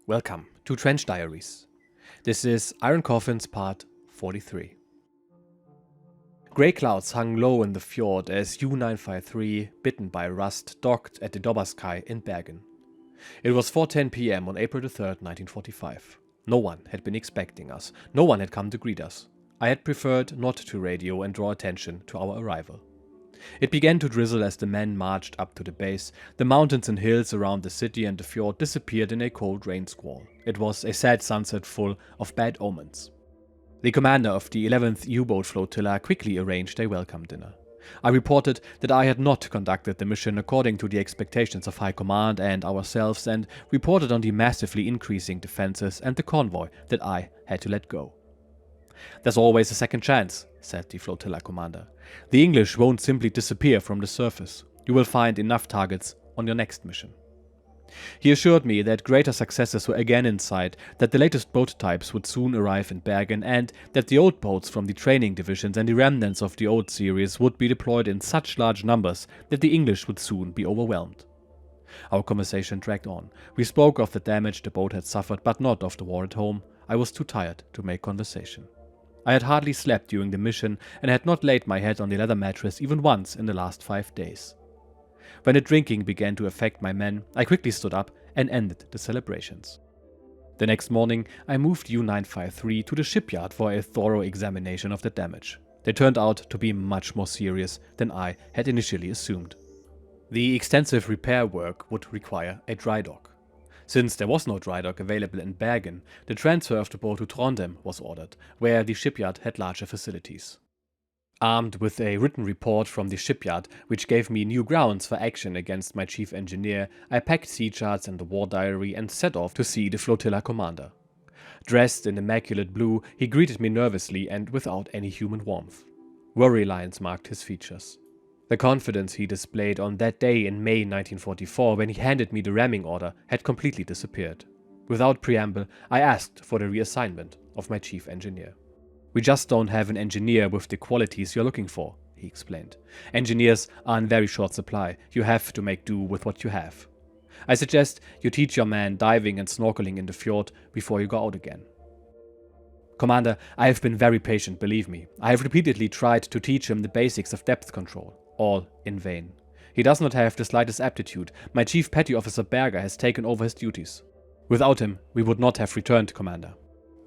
Welcome to Trench Diaries. This is Iron Coffins part 43. Grey clouds hung low in the fjord as U-953, bitten by rust, docked at the Dobberskaj in Bergen. It was 4:10 p.m. on April 3rd, 1945. No one had been expecting us. No one had come to greet us. I had preferred not to radio and draw attention to our arrival. It began to drizzle as the men marched up to the base. The mountains and hills around the city and the fjord disappeared in a cold rain squall. It was a sad sunset full of bad omens. The commander of the 11th U-boat flotilla quickly arranged a welcome dinner. I reported that I had not conducted the mission according to the expectations of High Command and ourselves, and reported on the massively increasing defenses and the convoy that I had to let go. "There's always a second chance," said the flotilla commander. "The English won't simply disappear from the surface. You will find enough targets on your next mission." He assured me that greater successes were again in sight, that the latest boat types would soon arrive in Bergen, and that the old boats from the training divisions and the remnants of the old series would be deployed in such large numbers that the English would soon be overwhelmed. Our conversation dragged on. We spoke of the damage the boat had suffered, but not of the war at home. I was too tired to make conversation. I had hardly slept during the mission and had not laid my head on the leather mattress even once in the last 5 days. When the drinking began to affect my men, I quickly stood up and ended the celebrations. The next morning, I moved U-953 to the shipyard for a thorough examination of the damage. They turned out to be much more serious than I had initially assumed. The extensive repair work would require a dry dock. Since there was no dry dock available in Bergen, the transfer of the boat to Trondheim was ordered, where the shipyard had larger facilities. Armed with a written report from the shipyard, which gave me new grounds for action against my chief engineer, I packed sea charts and the war diary and set off to see the flotilla commander. Dressed in immaculate blue, he greeted me nervously and without any human warmth. Worry lines marked his features. The confidence he displayed on that day in May 1944 when he handed me the ramming order had completely disappeared. Without preamble, I asked for the reassignment of my chief engineer. "We just don't have an engineer with the qualities you're looking for," he explained. "Engineers are in very short supply. You have to make do with what you have. I suggest you teach your men diving and snorkeling in the fjord before you go out again." "Commander, I have been very patient, believe me. I have repeatedly tried to teach him the basics of depth control. All in vain. He does not have the slightest aptitude. My chief petty officer Berger has taken over his duties. Without him, we would not have returned, Commander."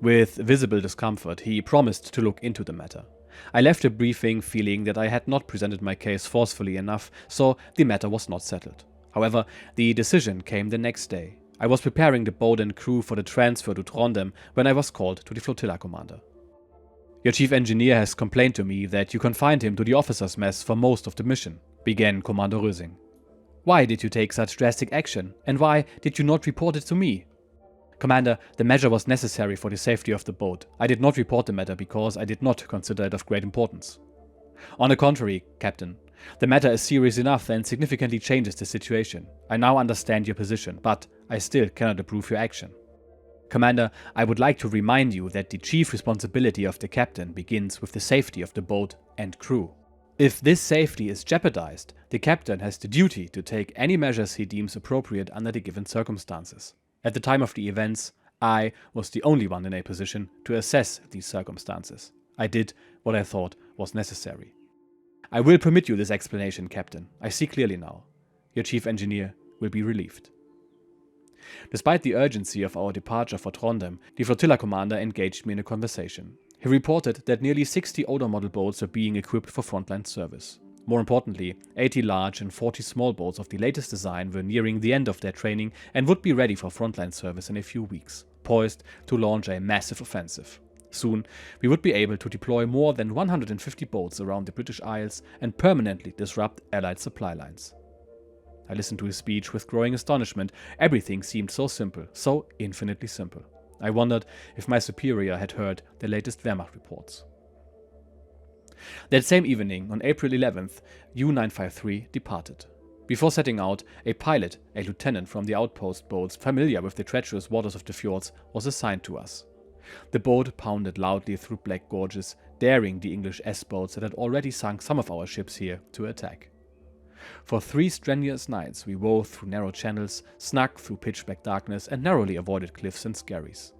With visible discomfort, he promised to look into the matter. I left the briefing feeling that I had not presented my case forcefully enough, so the matter was not settled. However, the decision came the next day. I was preparing the boat and crew for the transfer to Trondheim when I was called to the flotilla commander. "Your chief engineer has complained to me that you confined him to the officers' mess for most of the mission," began Commander Rösing. "Why did you take such drastic action, and why did you not report it to me?" "Commander, the measure was necessary for the safety of the boat. I did not report the matter because I did not consider it of great importance." "On the contrary, Captain, the matter is serious enough and significantly changes the situation. I now understand your position, but I still cannot approve your action. Commander, I would like to remind you that the chief responsibility of the captain begins with the safety of the boat and crew. If this safety is jeopardized, the captain has the duty to take any measures he deems appropriate under the given circumstances. At the time of the events, I was the only one in a position to assess these circumstances. I did what I thought was necessary. I will permit you this explanation, Captain. I see clearly now. Your chief engineer will be relieved." Despite the urgency of our departure for Trondheim, the flotilla commander engaged me in a conversation. He reported that nearly 60 older model boats are being equipped for frontline service. More importantly, 80 large and 40 small boats of the latest design were nearing the end of their training and would be ready for frontline service in a few weeks, poised to launch a massive offensive. Soon, we would be able to deploy more than 150 boats around the British Isles and permanently disrupt Allied supply lines. I listened to his speech with growing astonishment. Everything seemed so simple, so infinitely simple. I wondered if my superior had heard the latest Wehrmacht reports. That same evening, on April 11th, U-953 departed. Before setting out, a pilot, a lieutenant from the outpost boats familiar with the treacherous waters of the fjords, was assigned to us. The boat pounded loudly through black gorges, daring the English S-boats that had already sunk some of our ships here to attack. For 3 strenuous nights we wove through narrow channels, snuck through pitch-black darkness, and narrowly avoided cliffs and skerries.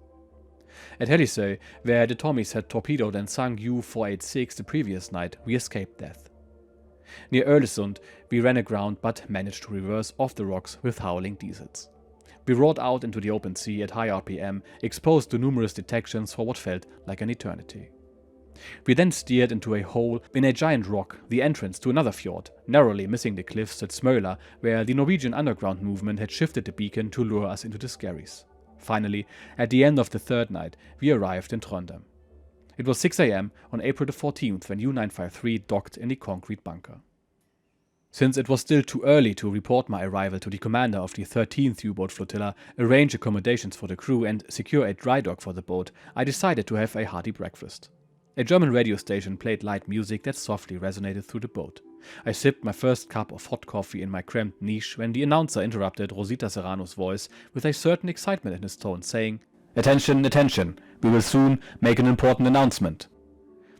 At Helisøy, where the Tommies had torpedoed and sunk U-486 the previous night, we escaped death. Near Öresund, we ran aground but managed to reverse off the rocks with howling diesels. We roared out into the open sea at high RPM, exposed to numerous detections for what felt like an eternity. We then steered into a hole in a giant rock, the entrance to another fjord, narrowly missing the cliffs at Smøla, where the Norwegian underground movement had shifted the beacon to lure us into the skerries. Finally, at the end of the 3rd night, we arrived in Trondheim. It was 6 AM on April the 14th when U-953 docked in the concrete bunker. Since it was still too early to report my arrival to the commander of the 13th U-boat flotilla, arrange accommodations for the crew, and secure a dry dock for the boat, I decided to have a hearty breakfast. A German radio station played light music that softly resonated through the boat. I sipped my first cup of hot coffee in my cramped niche when the announcer interrupted Rosita Serrano's voice with a certain excitement in his tone, saying, "Attention, attention, we will soon make an important announcement."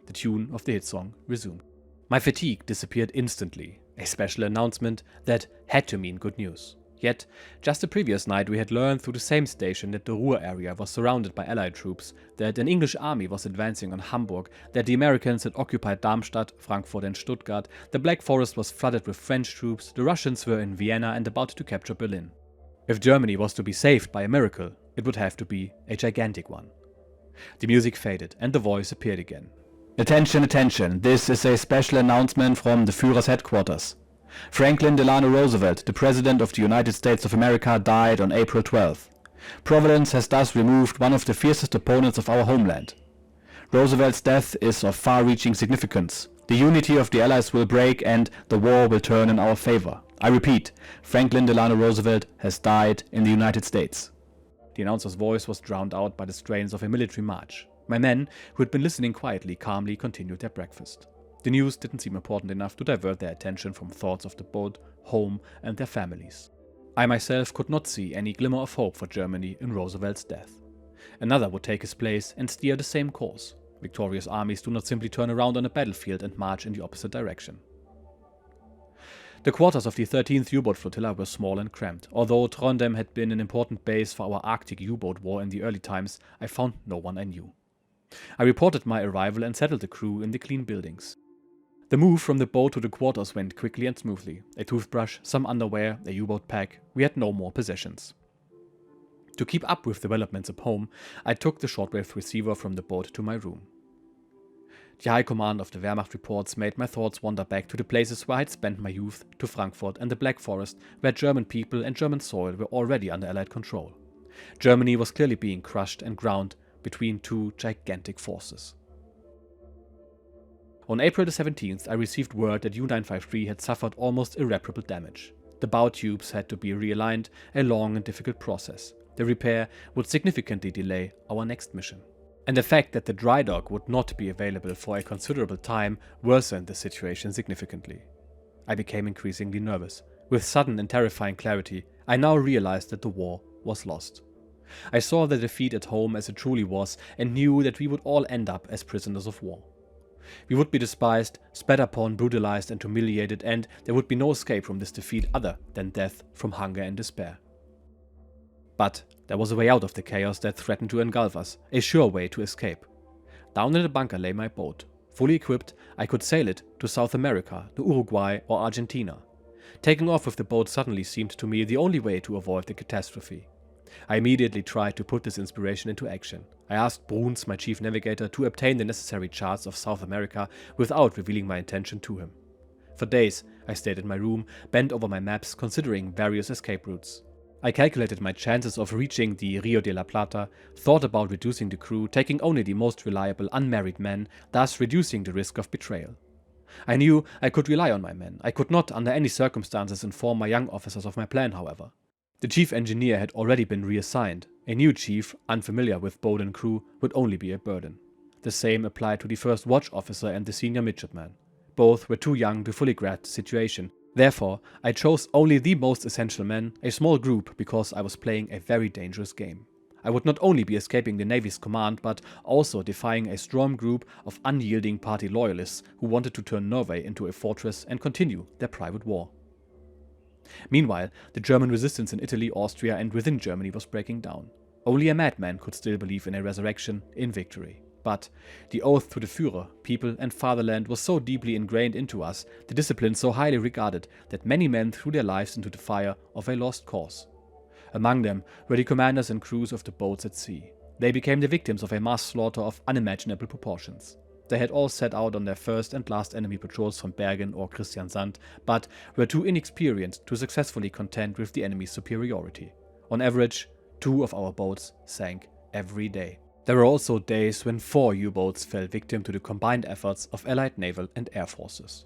The tune of the hit song resumed. My fatigue disappeared instantly, a special announcement that had to mean good news. Yet, just the previous night we had learned through the same station that the Ruhr area was surrounded by Allied troops, that an English army was advancing on Hamburg, that the Americans had occupied Darmstadt, Frankfurt and Stuttgart, the Black Forest was flooded with French troops, the Russians were in Vienna and about to capture Berlin. If Germany was to be saved by a miracle, it would have to be a gigantic one. The music faded and the voice appeared again. "Attention, attention, this is a special announcement from the Führer's headquarters. Franklin Delano Roosevelt, the President of the United States of America, died on April 12th. Providence has thus removed one of the fiercest opponents of our homeland. Roosevelt's death is of far-reaching significance. The unity of the Allies will break and the war will turn in our favor. I repeat, Franklin Delano Roosevelt has died in the United States." The announcer's voice was drowned out by the strains of a military march. My men, who had been listening quietly, calmly continued their breakfast. The news didn't seem important enough to divert their attention from thoughts of the boat, home, and their families. I myself could not see any glimmer of hope for Germany in Roosevelt's death. Another would take his place and steer the same course. Victorious armies do not simply turn around on a battlefield and march in the opposite direction. The quarters of the 13th U-boat flotilla were small and cramped. Although Trondheim had been an important base for our Arctic U-boat war in the early times, I found no one I knew. I reported my arrival and settled the crew in the clean buildings. The move from the boat to the quarters went quickly and smoothly. A toothbrush, some underwear, a U-boat pack. We had no more possessions. To keep up with developments at home, I took the shortwave receiver from the boat to my room. The high command of the Wehrmacht reports made my thoughts wander back to the places where I'd spent my youth, to Frankfurt and the Black Forest, where German people and German soil were already under Allied control. Germany was clearly being crushed and ground between 2 gigantic forces. On April the 17th, I received word that U-953 had suffered almost irreparable damage. The bow tubes had to be realigned, a long and difficult process. The repair would significantly delay our next mission. And the fact that the dry dock would not be available for a considerable time worsened the situation significantly. I became increasingly nervous. With sudden and terrifying clarity, I now realized that the war was lost. I saw the defeat at home as it truly was and knew that we would all end up as prisoners of war. We would be despised, spat upon, brutalized and humiliated, and there would be no escape from this defeat other than death from hunger and despair. But there was a way out of the chaos that threatened to engulf us, a sure way to escape. Down in the bunker lay my boat. Fully equipped, I could sail it to South America, to Uruguay or Argentina. Taking off with the boat suddenly seemed to me the only way to avoid the catastrophe. I immediately tried to put this inspiration into action. I asked Bruns, my chief navigator, to obtain the necessary charts of South America without revealing my intention to him. For days, I stayed in my room, bent over my maps, considering various escape routes. I calculated my chances of reaching the Rio de la Plata, thought about reducing the crew, taking only the most reliable unmarried men, thus reducing the risk of betrayal. I knew I could rely on my men. I could not, under any circumstances, inform my young officers of my plan, however. The chief engineer had already been reassigned. A new chief, unfamiliar with boat and crew, would only be a burden. The same applied to the first watch officer and the senior midshipman. Both were too young to fully grasp the situation. Therefore, I chose only the most essential men, a small group, because I was playing a very dangerous game. I would not only be escaping the Navy's command, but also defying a strong group of unyielding party loyalists who wanted to turn Norway into a fortress and continue their private war. Meanwhile, the German resistance in Italy, Austria, and within Germany was breaking down. Only a madman could still believe in a resurrection, in victory. But the oath to the Führer, people, and fatherland was so deeply ingrained into us, the discipline so highly regarded, that many men threw their lives into the fire of a lost cause. Among them were the commanders and crews of the boats at sea. They became the victims of a mass slaughter of unimaginable proportions. They had all set out on their first and last enemy patrols from Bergen or Kristiansand, but were too inexperienced to successfully contend with the enemy's superiority. On average, 2 of our boats sank every day. There were also days when 4 U-boats fell victim to the combined efforts of Allied naval and air forces.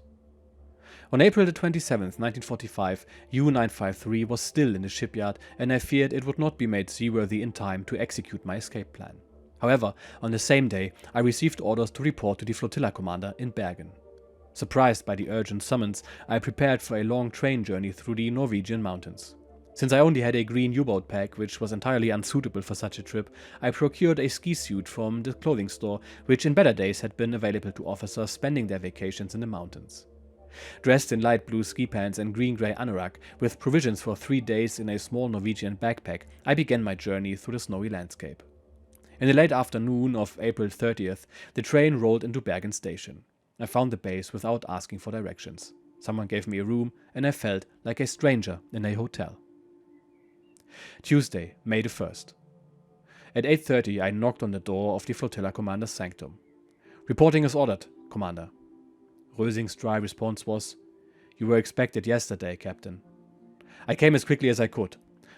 On April 27, 1945, U-953 was still in the shipyard, and I feared it would not be made seaworthy in time to execute my escape plan. However, on the same day, I received orders to report to the flotilla commander in Bergen. Surprised by the urgent summons, I prepared for a long train journey through the Norwegian mountains. Since I only had a green U-boat pack, which was entirely unsuitable for such a trip, I procured a ski suit from the clothing store, which in better days had been available to officers spending their vacations in the mountains. Dressed in light blue ski pants and green-grey anorak, with provisions for 3 days in a small Norwegian backpack, I began my journey through the snowy landscape. In the late afternoon of April 30th, the train rolled into Bergen station. I found the base without asking for directions. Someone gave me a room, and I felt like a stranger in a hotel. Tuesday, May the 1st. At 8:30 I knocked on the door of the flotilla commander's sanctum. "Reporting as ordered, Commander." Rösing's dry response was, "You were expected yesterday, Captain." "I came as quickly as I could."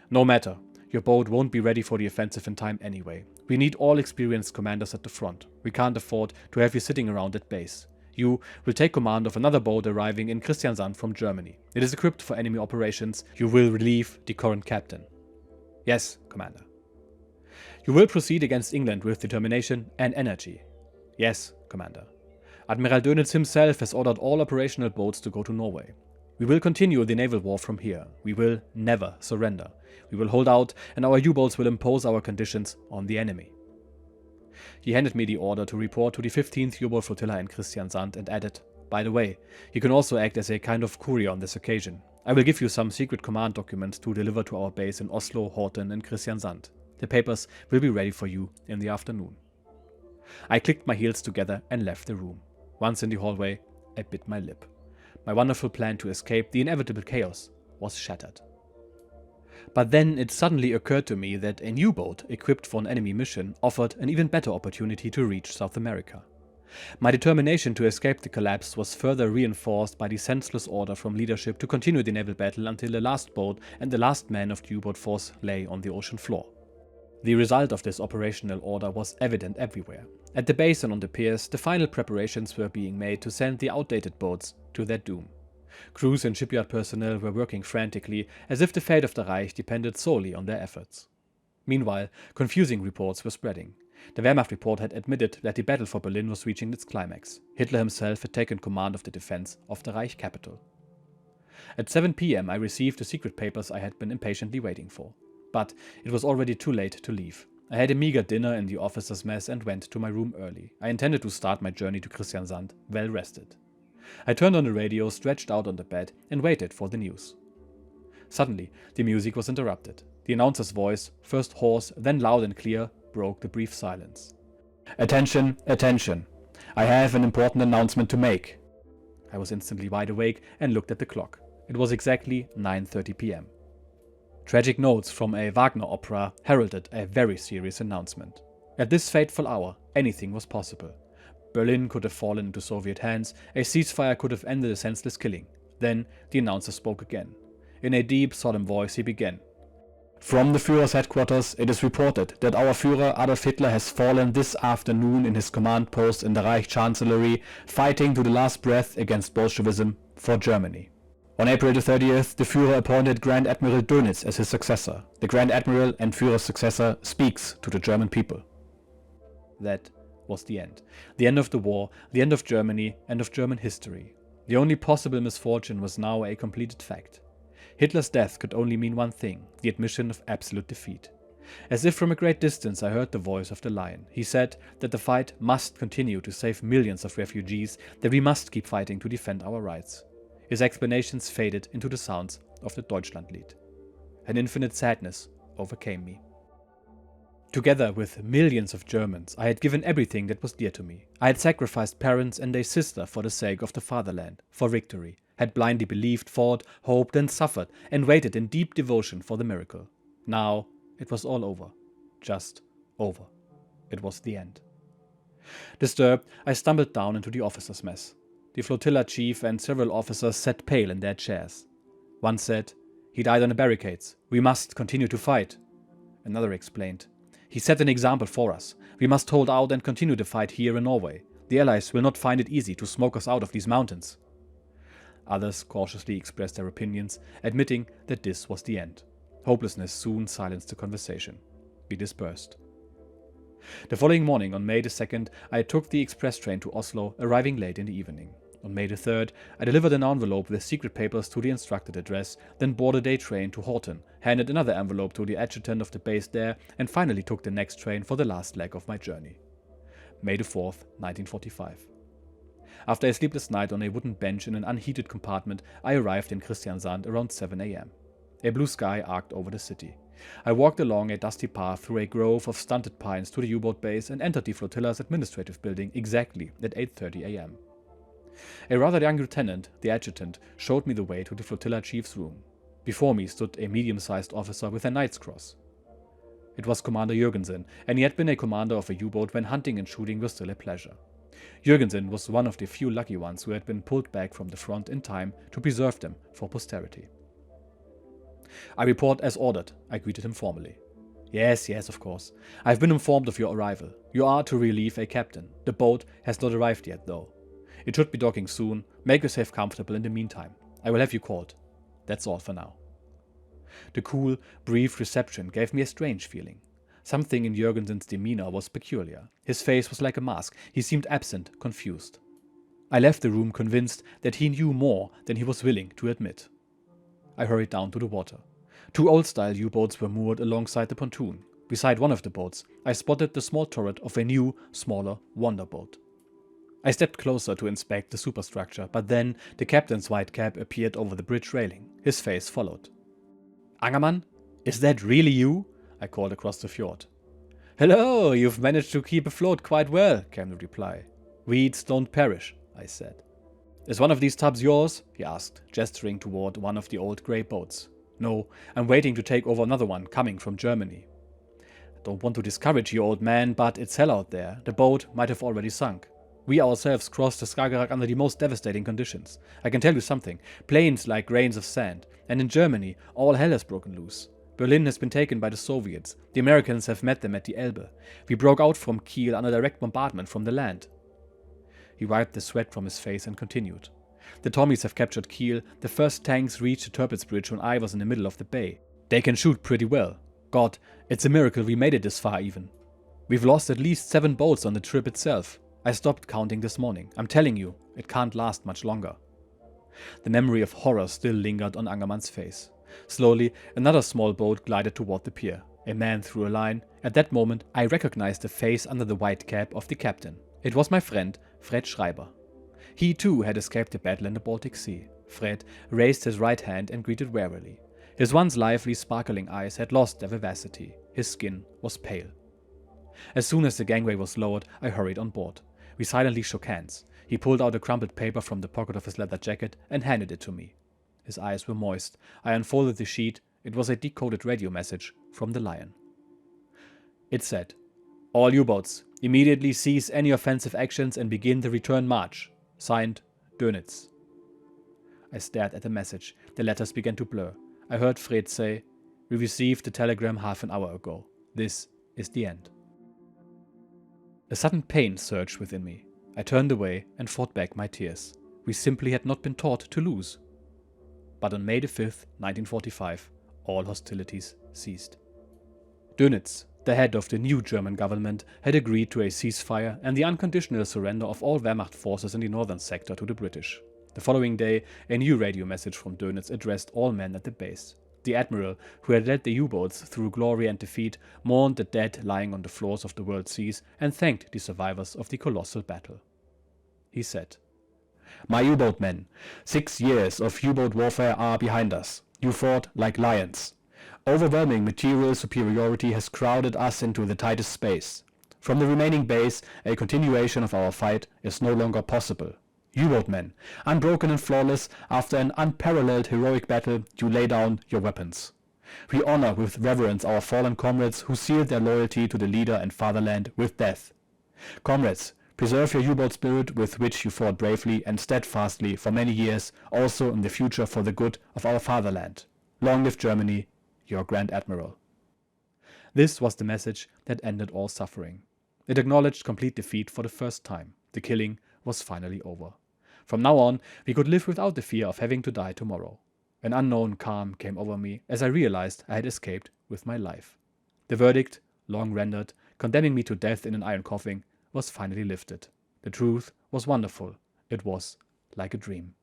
"No matter. Your boat won't be ready for the offensive in time anyway. We need all experienced commanders at the front. We can't afford to have you sitting around at base. You will take command of another boat arriving in Kristiansand from Germany. It is equipped for enemy operations. You will relieve the current captain." "Yes, Commander." "You will proceed against England with determination and energy." "Yes, Commander." "Admiral Dönitz himself has ordered all operational boats to go to Norway. We will continue the naval war from here. We will never surrender. We will hold out, and our U-boats will impose our conditions on the enemy." He handed me the order to report to the 15th U-boat flotilla in Kristiansand and added, "By the way, you can also act as a kind of courier on this occasion. I will give you some secret command documents to deliver to our base in Oslo, Horten, and Kristiansand. The papers will be ready for you in the afternoon." I clicked my heels together and left the room. Once in the hallway, I bit my lip. My wonderful plan to escape the inevitable chaos was shattered. But then it suddenly occurred to me that a new boat equipped for an enemy mission offered an even better opportunity to reach South America. My determination to escape the collapse was further reinforced by the senseless order from leadership to continue the naval battle until the last boat and the last man of the U-boat force lay on the ocean floor. The result of this operational order was evident everywhere. At the base and on the piers, the final preparations were being made to send the outdated boats to their doom. Crews and shipyard personnel were working frantically, as if the fate of the Reich depended solely on their efforts. Meanwhile, confusing reports were spreading. The Wehrmacht report had admitted that the battle for Berlin was reaching its climax. Hitler himself had taken command of the defense of the Reich capital. At 7 p.m. I received the secret papers I had been impatiently waiting for. But it was already too late to leave. I had a meager dinner in the officers' mess and went to my room early. I intended to start my journey to Kristiansand well rested. I turned on the radio, stretched out on the bed, and waited for the news. Suddenly, the music was interrupted. The announcer's voice, first hoarse, then loud and clear, broke the brief silence. "Attention, attention. I have an important announcement to make." I was instantly wide awake and looked at the clock. It was exactly 9:30 p.m. Tragic notes from a Wagner opera heralded a very serious announcement. At this fateful hour, anything was possible. Berlin could have fallen into Soviet hands, a ceasefire could have ended a senseless killing. Then the announcer spoke again. In a deep, solemn voice he began. "From the Führer's headquarters, it is reported that our Führer Adolf Hitler has fallen this afternoon in his command post in the Reich Chancellery, fighting to the last breath against Bolshevism for Germany. On April the 30th, the Führer appointed Grand Admiral Dönitz as his successor. The Grand Admiral and Führer's successor speaks to the German people." That was the end. The end of the war, the end of Germany, and of German history. The only possible misfortune was now a completed fact. Hitler's death could only mean one thing, the admission of absolute defeat. As if from a great distance I heard the voice of the Lion. He said that the fight must continue to save millions of refugees, that we must keep fighting to defend our rights. His explanations faded into the sounds of the Deutschlandlied. An infinite sadness overcame me. Together with millions of Germans, I had given everything that was dear to me. I had sacrificed parents and a sister for the sake of the fatherland, for victory, had blindly believed, fought, hoped and suffered, and waited in deep devotion for the miracle. Now it was all over. Just over. It was the end. Disturbed, I stumbled down into the officers' mess. The flotilla chief and several officers sat pale in their chairs. One said, "He died on the barricades. We must continue to fight." Another explained, "He set an example for us. We must hold out and continue the fight here in Norway. The Allies will not find it easy to smoke us out of these mountains." Others cautiously expressed their opinions, admitting that this was the end. Hopelessness soon silenced the conversation. We dispersed. The following morning, on May the 2nd, I took the express train to Oslo, arriving late in the evening. On May the 3rd, I delivered an envelope with secret papers to the instructed address, then boarded a train to Horten, handed another envelope to the adjutant of the base there, and finally took the next train for the last leg of my journey. May the 4th, 1945. After a sleepless night on a wooden bench in an unheated compartment, I arrived in Kristiansand around 7 a.m. A blue sky arced over the city. I walked along a dusty path through a grove of stunted pines to the U-boat base and entered the flotilla's administrative building exactly at 8:30 a.m. A rather young lieutenant, the adjutant, showed me the way to the flotilla chief's room. Before me stood a medium-sized officer with a knight's cross. It was Commander Juergensen, and he had been a commander of a U-boat when hunting and shooting was still a pleasure. Juergensen was one of the few lucky ones who had been pulled back from the front in time to preserve them for posterity. "I report as ordered," I greeted him formally. Yes, of course. I've been informed of your arrival. You are to relieve a captain. The boat has not arrived yet, though. It should be docking soon. Make yourself comfortable in the meantime. I will have you called. That's all for now." The cool, brief reception gave me a strange feeling. Something in Juergensen's demeanor was peculiar. His face was like a mask. He seemed absent, confused. I left the room convinced that he knew more than he was willing to admit. I hurried down to the water. 2 old-style U-boats were moored alongside the pontoon. Beside one of the boats, I spotted the small turret of a new, smaller wonder boat. I stepped closer to inspect the superstructure, but then the captain's white cap appeared over the bridge railing. His face followed. "Angermann, is that really you?" I called across the fjord. "Hello, you've managed to keep afloat quite well," came the reply. "Weeds don't perish," I said. "Is one of these tubs yours?" he asked, gesturing toward one of the old grey boats. "No, I'm waiting to take over another one coming from Germany." "Don't want to discourage you, old man, but it's hell out there. The boat might have already sunk. We ourselves crossed the Skagerrak under the most devastating conditions. I can tell you something. Planes like grains of sand. And in Germany, all hell has broken loose. Berlin has been taken by the Soviets. The Americans have met them at the Elbe. We broke out from Kiel under direct bombardment from the land." He wiped the sweat from his face and continued. "The Tommies have captured Kiel. The first tanks reached the Tirpitz Bridge when I was in the middle of the bay. They can shoot pretty well. God, it's a miracle we made it this far even. We've lost at least 7 boats on the trip itself. I stopped counting this morning. I'm telling you, it can't last much longer." The memory of horror still lingered on Angermann's face. Slowly, another small boat glided toward the pier. A man threw a line. At that moment, I recognized the face under the white cap of the captain. It was my friend, Fred Schreiber. He too had escaped the battle in the Baltic Sea. Fred raised his right hand and greeted warily. His once lively, sparkling eyes had lost their vivacity. His skin was pale. As soon as the gangway was lowered, I hurried on board. We silently shook hands. He pulled out a crumpled paper from the pocket of his leather jacket and handed it to me. His eyes were moist. I unfolded the sheet. It was a decoded radio message from the Lion. It said, "All U-boats, immediately cease any offensive actions and begin the return march. Signed, Dönitz." I stared at the message. The letters began to blur. I heard Fred say, "We received the telegram half an hour ago. This is the end." A sudden pain surged within me. I turned away and fought back my tears. We simply had not been taught to lose. But on May the 5th, 1945, all hostilities ceased. Dönitz, the head of the new German government, had agreed to a ceasefire and the unconditional surrender of all Wehrmacht forces in the northern sector to the British. The following day, a new radio message from Dönitz addressed all men at the base. The admiral, who had led the U-boats through glory and defeat, mourned the dead lying on the floors of the world seas and thanked the survivors of the colossal battle. He said, "My U-boat men, 6 years of U-boat warfare are behind us. You fought like lions. Overwhelming material superiority has crowded us into the tightest space. From the remaining base, a continuation of our fight is no longer possible. U-boat men, unbroken and flawless, after an unparalleled heroic battle, you lay down your weapons. We honor with reverence our fallen comrades who sealed their loyalty to the leader and fatherland with death. Comrades, preserve your U-boat spirit with which you fought bravely and steadfastly for many years, also in the future for the good of our fatherland. Long live Germany, your Grand Admiral. This was the message that ended all suffering. It acknowledged complete defeat for the first time. The killing was finally over. From now on, we could live without the fear of having to die tomorrow. An unknown calm came over me as I realized I had escaped with my life. The verdict, long rendered, condemning me to death in an iron coffin, was finally lifted. The truth was wonderful. It was like a dream.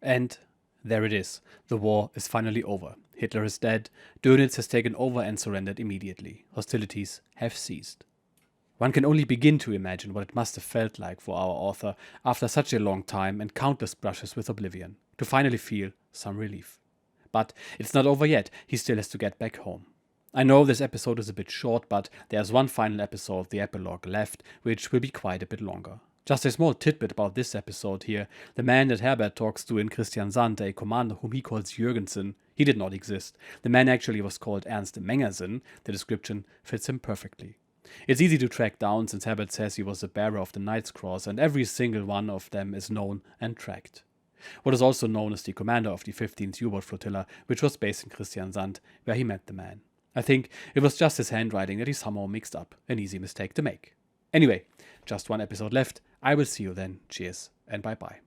And there it is. The war is finally over. Hitler is dead. Dönitz has taken over and surrendered immediately. Hostilities have ceased. One can only begin to imagine what it must have felt like for our author after such a long time and countless brushes with oblivion, to finally feel some relief. But it's not over yet. He still has to get back home. I know this episode is a bit short, but there's one final episode, the epilogue, left, which will be quite a bit longer. Just a small tidbit about this episode here. The man that Herbert talks to in Kristiansand, a commander whom he calls Juergensen, he did not exist. The man actually was called Ernst Mengersen. The description fits him perfectly. It's easy to track down since Herbert says he was a bearer of the Knight's Cross and every single one of them is known and tracked. What is also known as the commander of the 15th U-boat flotilla, which was based in Kristiansand, where he met the man. I think it was just his handwriting that he somehow mixed up, an easy mistake to make. Anyway, just one episode left. I will see you then. Cheers and bye-bye.